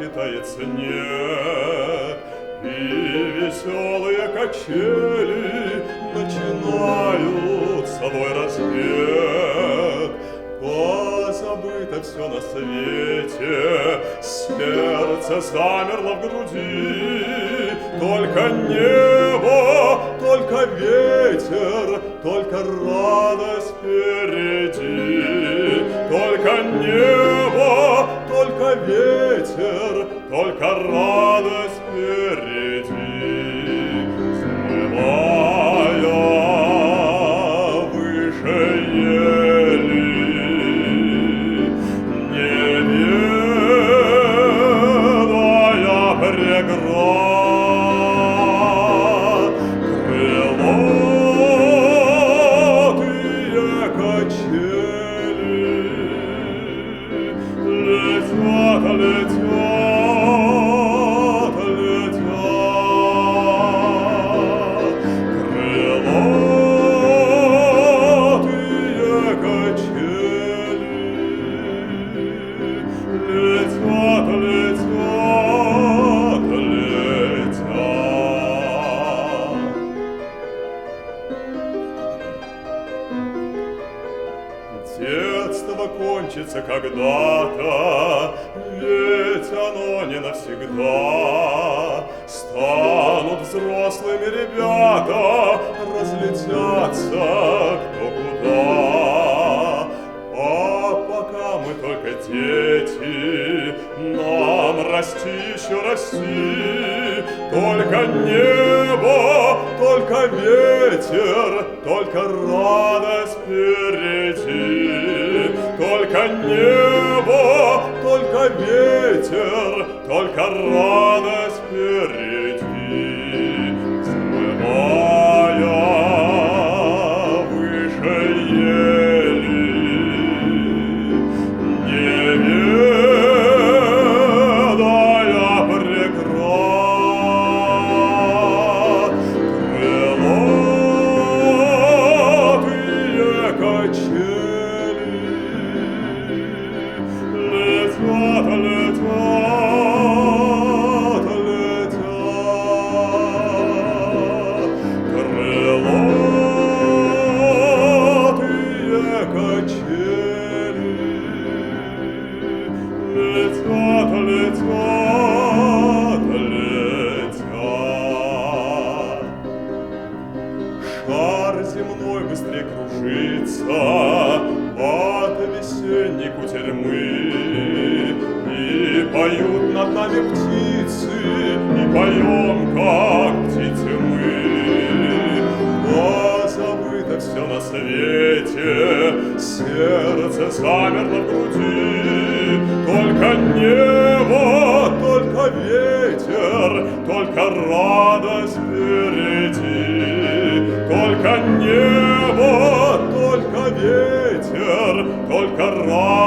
тает снег, и веселые качели начинают свой разбег. Позабыто все на свете, сердце замерло в груди, только небо, только ветер, только радость впереди. Только небо, только ветер, только радость впереди. Взмывая выше ели, не ведая преград, крылатые качели летят, летят, летят. Крылатые качели летят, летят, летят. Детство кончится когда-то, ведь оно не навсегда. Станут взрослыми ребята, разлетятся кто куда. А пока мы только дети, нам расти еще расти. Только небо, только ветер, только радость впереди. Только небо, только ветер, только радость впереди. Взмывая выше ели, не ведая преград, крылатые качели летят, летят, летят. Крылатые качели летят, летят, летят. Шар земной быстрее кружится от весенней кутерьмы, и поют над нами птицы, и поем, как птицы мы. Позабыто все на свете, сердце замерло в груди. Только небо, только ветер, только радость впереди. Только небо, только ветер, только радость.